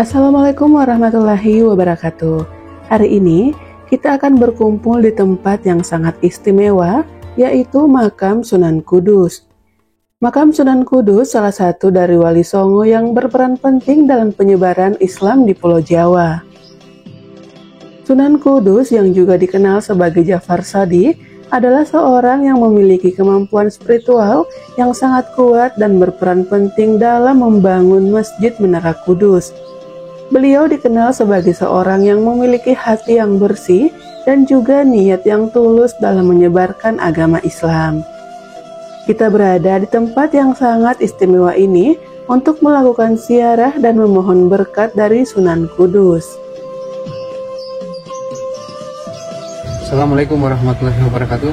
Assalamualaikum warahmatullahi wabarakatuh. Hari ini kita akan berkumpul di tempat yang sangat istimewa, yaitu Makam Sunan Kudus. Makam Sunan Kudus salah satu dari Wali Songo yang berperan penting dalam penyebaran Islam di Pulau Jawa. Sunan Kudus yang juga dikenal sebagai Jafar Shadiq adalah seorang yang memiliki kemampuan spiritual yang sangat kuat dan berperan penting dalam membangun Masjid Menara Kudus. Beliau dikenal sebagai seorang yang memiliki hati yang bersih dan juga niat yang tulus dalam menyebarkan agama Islam. Kita berada di tempat yang sangat istimewa ini untuk melakukan ziarah dan memohon berkat dari Sunan Kudus. Assalamualaikum warahmatullahi wabarakatuh.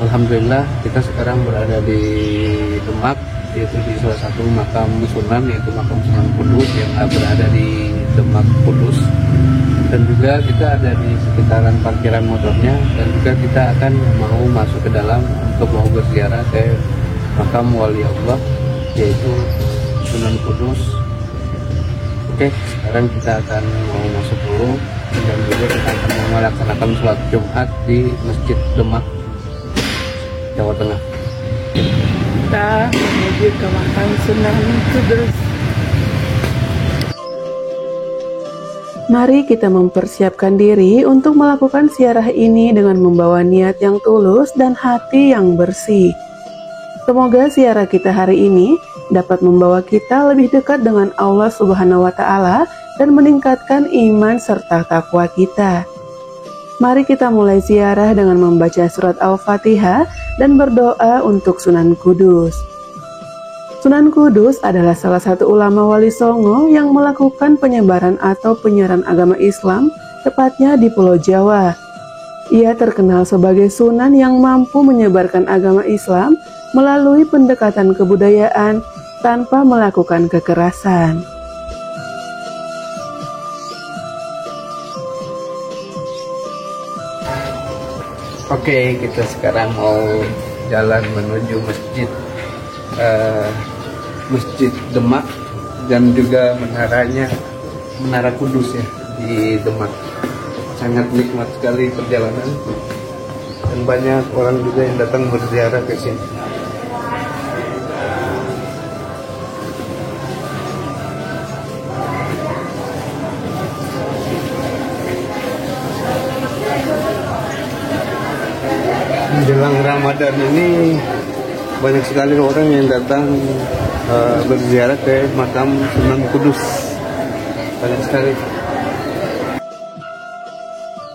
Alhamdulillah kita sekarang berada di Demak, yaitu di salah satu makam Sunan, yaitu makam Sunan Kudus yang berada di Demak Kudus. Dan juga kita ada di sekitaran parkiran motornya, dan juga kita akan mau masuk ke dalam untuk mau berziarah ke makam Wali Allah, yaitu Sunan Kudus. Oke, sekarang kita akan mau masuk dulu, dan juga kita akan melaksanakan sholat Jumat di Masjid Demak, Jawa Tengah. Kita menuju ke makam Sunan Kudus. Mari kita mempersiapkan diri untuk melakukan ziarah ini dengan membawa niat yang tulus dan hati yang bersih. Semoga ziarah kita hari ini dapat membawa kita lebih dekat dengan Allah Subhanahu wa Ta'ala dan meningkatkan iman serta takwa kita. Mari kita mulai ziarah dengan membaca surat Al-Fatihah dan berdoa untuk Sunan Kudus. Sunan Kudus adalah salah satu ulama Wali Songo yang melakukan penyebaran atau penyiaran agama Islam, tepatnya di Pulau Jawa. Ia terkenal sebagai Sunan yang mampu menyebarkan agama Islam melalui pendekatan kebudayaan tanpa melakukan kekerasan. Oke, kita sekarang mau jalan menuju Masjid Demak dan juga Menara Kudus ya di Demak. Sangat nikmat sekali perjalanan dan banyak orang juga yang datang berziarah ke sini. Menjelang Ramadan ini banyak sekali orang yang datang berziarah ke makam Sunan Kudus. Banyak sekali.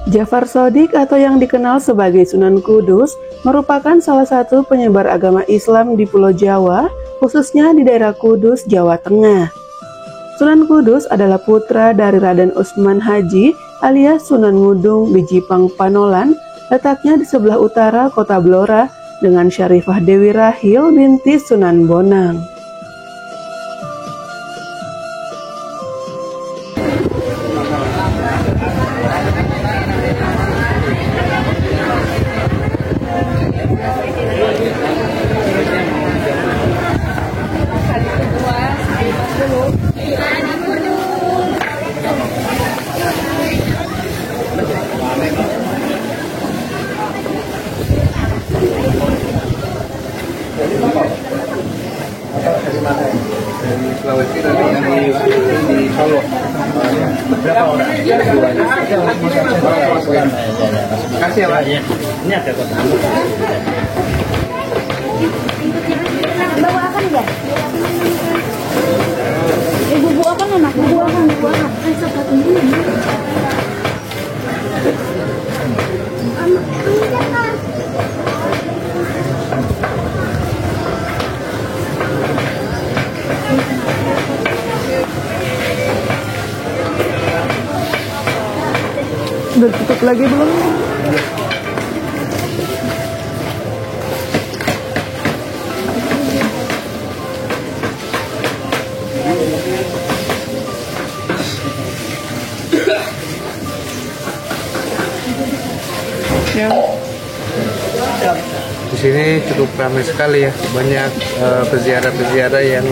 Jafar Shadiq atau yang dikenal sebagai Sunan Kudus merupakan salah satu penyebar agama Islam di Pulau Jawa, khususnya di daerah Kudus, Jawa Tengah. Sunan Kudus adalah putra dari Raden Usman Haji alias Sunan Ngudung di Jipang Panolan, letaknya di sebelah utara kota Blora, dengan Syarifah Dewi Rahil binti Sunan Bonang. Dari Sulawesi dan di Solo. Berapa orang? Kasih ya Pak. Ini ada kota. Bawa akan enggak? Ibu akan enak, ibu akan. Satu ini. Udah tutup lagi belum? Ya. Di sini cukup ramai sekali ya, banyak peziarah-peziarah yang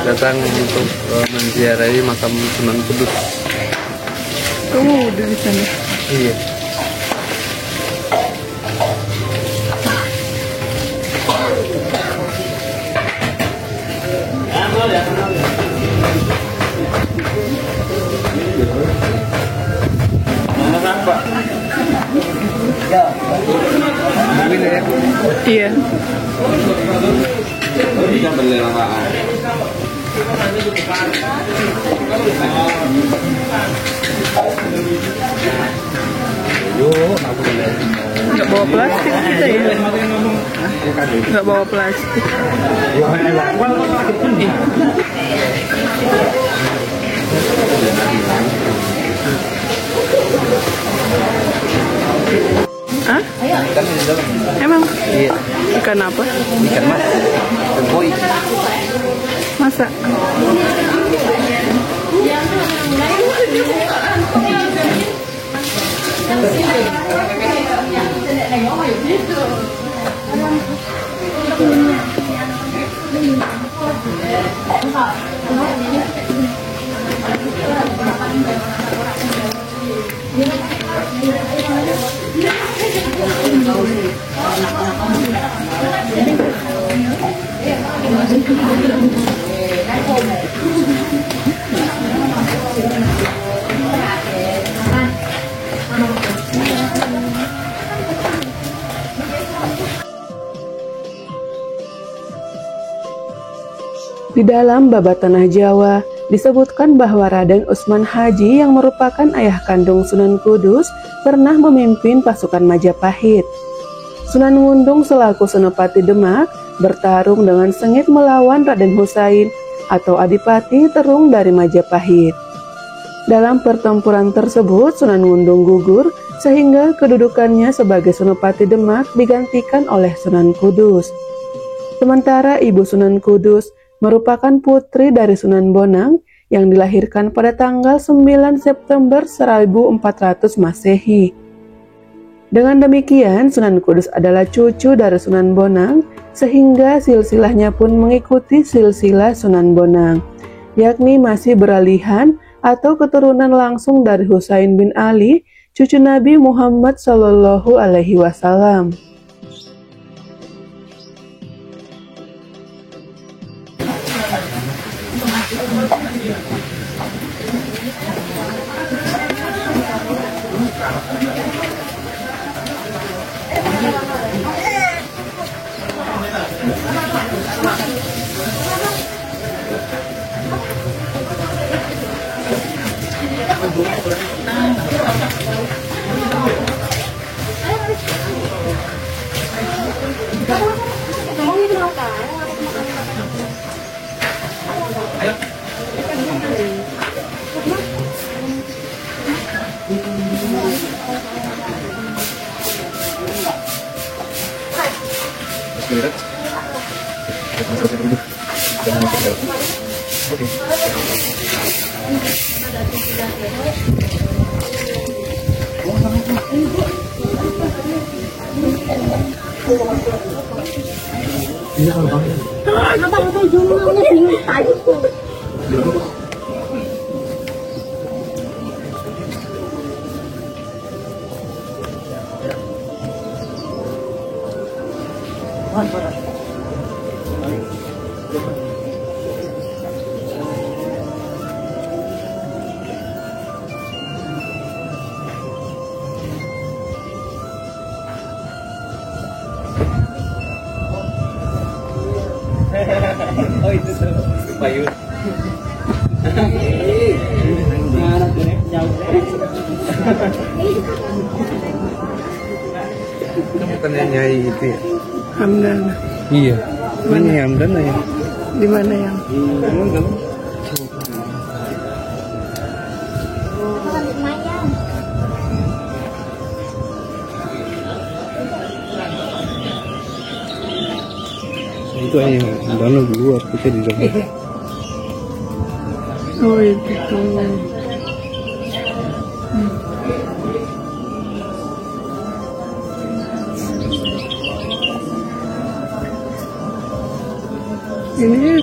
datang untuk menziarahi makam Sunan Kudus. Oh, dari sana. Iya. Iya. Nggak bawa plastik kita ya? Nggak bawa plastik. Hah? Emang? Iya. Ikan apa? Ikan mas, ikan koi. Masa? Di dalam Babat Tanah Jawa, disebutkan bahwa Raden Usman Haji yang merupakan ayah kandung Sunan Kudus pernah memimpin pasukan Majapahit. Sunan Ngundung selaku Senopati Demak bertarung dengan sengit melawan Raden Husain atau Adipati Terung dari Majapahit. Dalam pertempuran tersebut, Sunan Ngundung gugur sehingga kedudukannya sebagai Senopati Demak digantikan oleh Sunan Kudus. Sementara ibu Sunan Kudus merupakan putri dari Sunan Bonang yang dilahirkan pada tanggal 9 September 1400 Masehi. Dengan demikian, Sunan Kudus adalah cucu dari Sunan Bonang, sehingga silsilahnya pun mengikuti silsilah Sunan Bonang, yakni masih beralihan atau keturunan langsung dari Husain bin Ali, cucu Nabi Muhammad SAW. Oh itu tuh Bayu. Bukannya Nyai itu ya? Hamdan. Iya. Ini Hamdan ya? Di mana yang? Itu hanya dalam luar, kita di dalam. Oh itu. Ini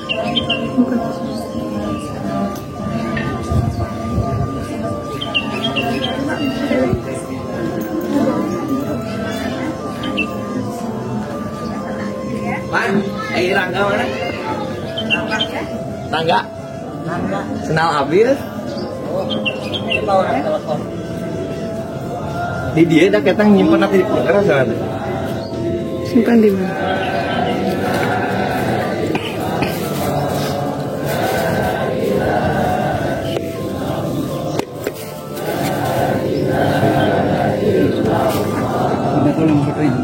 Man, Rangga mana? Rangga. Senal Abil. Di dia dah ketang nyimpen nanti di kulkas kan? simpan di mana? Udah tolong fotoin.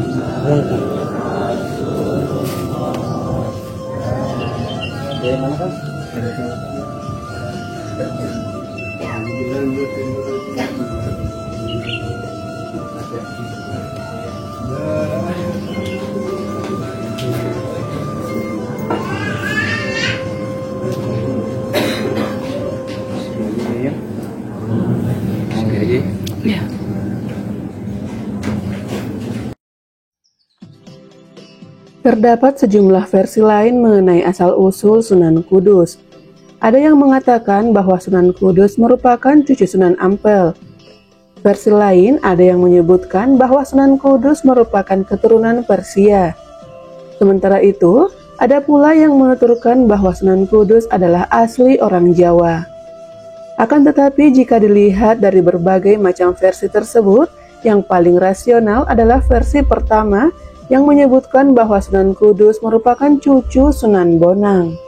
Dari mana kan? Ya. Terdapat sejumlah versi lain mengenai asal-usul Sunan Kudus. Ada yang mengatakan bahwa Sunan Kudus merupakan cucu Sunan Ampel. Versi lain ada yang menyebutkan bahwa Sunan Kudus merupakan keturunan Persia. Sementara itu, ada pula yang menuturkan bahwa Sunan Kudus adalah asli orang Jawa. Akan tetapi jika dilihat dari berbagai macam versi tersebut, yang paling rasional adalah versi pertama yang menyebutkan bahwa Sunan Kudus merupakan cucu Sunan Bonang.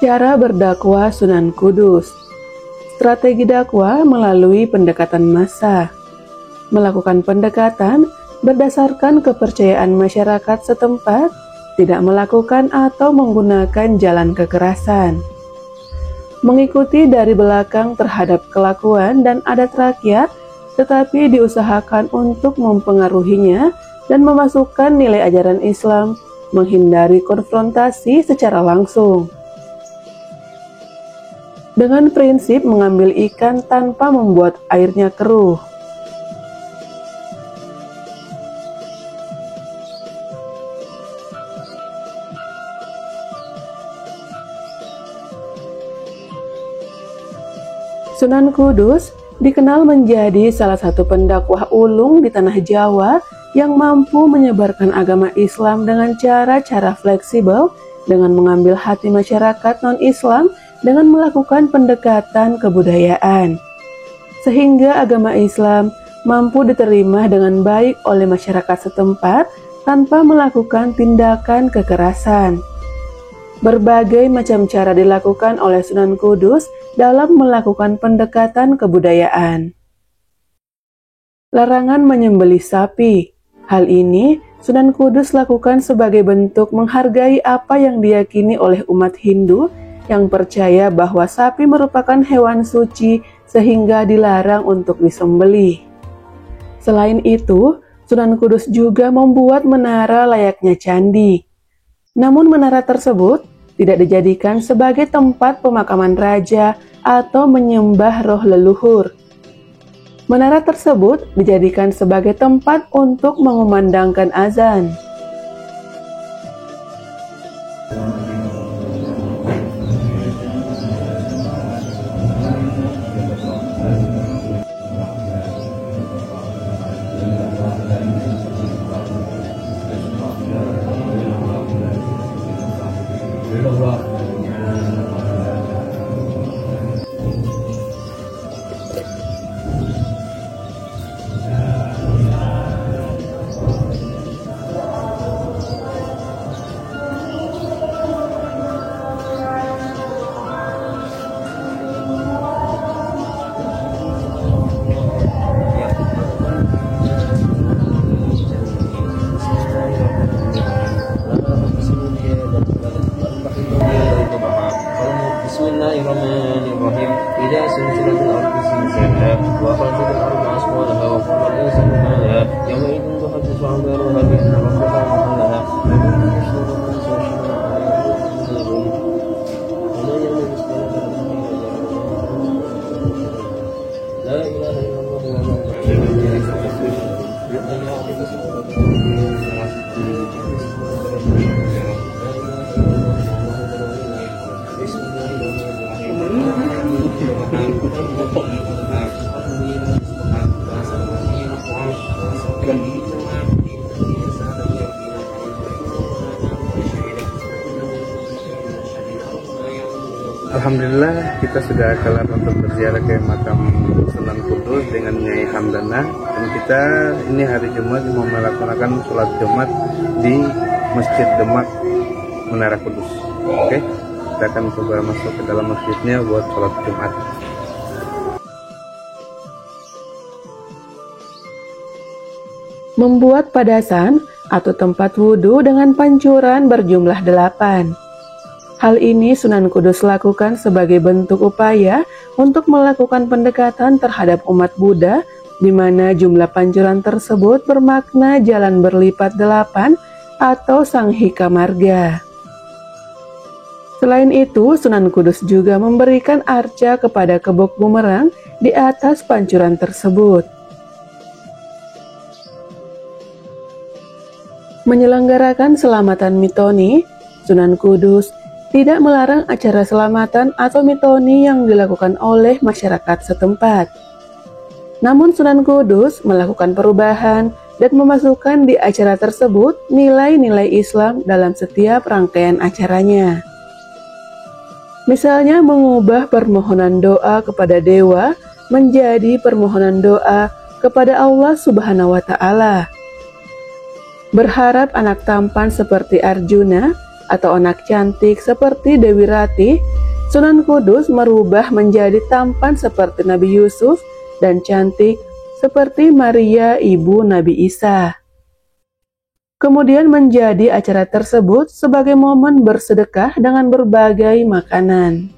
Cara berdakwah Sunan Kudus. Strategi dakwah melalui pendekatan massa. Melakukan pendekatan berdasarkan kepercayaan masyarakat setempat, tidak melakukan atau menggunakan jalan kekerasan. Mengikuti dari belakang terhadap kelakuan dan adat rakyat, tetapi diusahakan untuk mempengaruhinya dan memasukkan nilai ajaran Islam, menghindari konfrontasi secara langsung. Dengan prinsip mengambil ikan tanpa membuat airnya keruh. Sunan Kudus dikenal menjadi salah satu pendakwah ulung di tanah Jawa yang mampu menyebarkan agama Islam dengan cara-cara fleksibel dengan mengambil hati masyarakat non-Islam dengan melakukan pendekatan kebudayaan, sehingga agama Islam mampu diterima dengan baik oleh masyarakat setempat tanpa melakukan tindakan kekerasan. Berbagai macam cara dilakukan oleh Sunan Kudus dalam melakukan pendekatan kebudayaan. Larangan menyembelih sapi. Hal ini Sunan Kudus lakukan sebagai bentuk menghargai apa yang diyakini oleh umat Hindu yang percaya bahwa sapi merupakan hewan suci sehingga dilarang untuk disembelih. Selain itu, Sunan Kudus juga membuat menara layaknya candi. Namun menara tersebut tidak dijadikan sebagai tempat pemakaman raja atau menyembah roh leluhur. Menara tersebut dijadikan sebagai tempat untuk mengumandangkan azan. Bismillahirrahmanirrahim. Idza sulsilatil ardu silsilaha wa khalatil ardu asqalaha wa qala al-insanu ma laha yawma idzin tuhaddisu akhbaraha bi anna rabbaka awhalaha. La ilaha illallah. Alhamdulillah kita sudah kelar untuk berziarah ke makam Sunan Kudus dengan Nyai Hamdana, dan kita ini hari Jumat mau melaksanakan sholat Jumat di Masjid Demak Menara Kudus. Oke, kita akan coba masuk ke dalam masjidnya buat sholat Jumat. Membuat padasan atau tempat wudhu dengan pancuran berjumlah 8. Hal ini Sunan Kudus lakukan sebagai bentuk upaya untuk melakukan pendekatan terhadap umat Buddha, di mana jumlah pancuran tersebut bermakna jalan berlipat 8 atau Sanghika Marga. Selain itu, Sunan Kudus juga memberikan arca kepada kebok bumerang di atas pancuran tersebut. Menyelenggarakan selamatan mitoni, Sunan Kudus tidak melarang acara selamatan atau mitoni yang dilakukan oleh masyarakat setempat. Namun Sunan Kudus melakukan perubahan dan memasukkan di acara tersebut nilai-nilai Islam dalam setiap rangkaian acaranya. Misalnya mengubah permohonan doa kepada dewa menjadi permohonan doa kepada Allah Subhanahu wa Ta'ala. Berharap anak tampan seperti Arjuna atau anak cantik seperti Dewi Ratih, Sunan Kudus merubah menjadi tampan seperti Nabi Yusuf dan cantik seperti Maria ibu Nabi Isa. Kemudian menjadi acara tersebut sebagai momen bersedekah dengan berbagai makanan.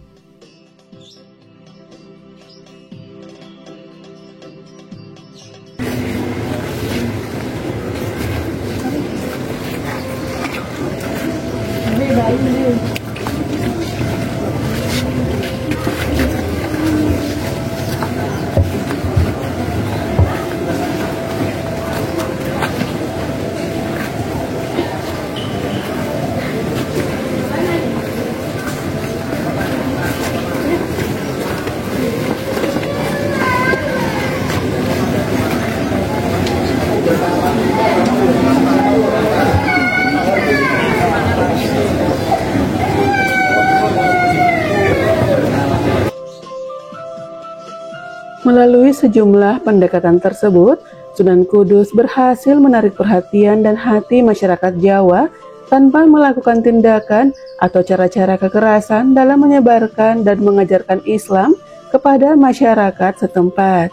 Melalui sejumlah pendekatan tersebut, Sunan Kudus berhasil menarik perhatian dan hati masyarakat Jawa tanpa melakukan tindakan atau cara-cara kekerasan dalam menyebarkan dan mengajarkan Islam kepada masyarakat setempat.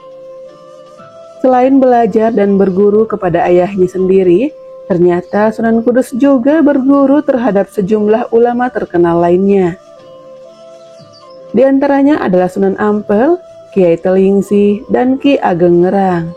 Selain belajar dan berguru kepada ayahnya sendiri, ternyata Sunan Kudus juga berguru terhadap sejumlah ulama terkenal lainnya. Di antaranya adalah Sunan Ampel, Kiai Telingsi, dan Ki Ageng Ngerang.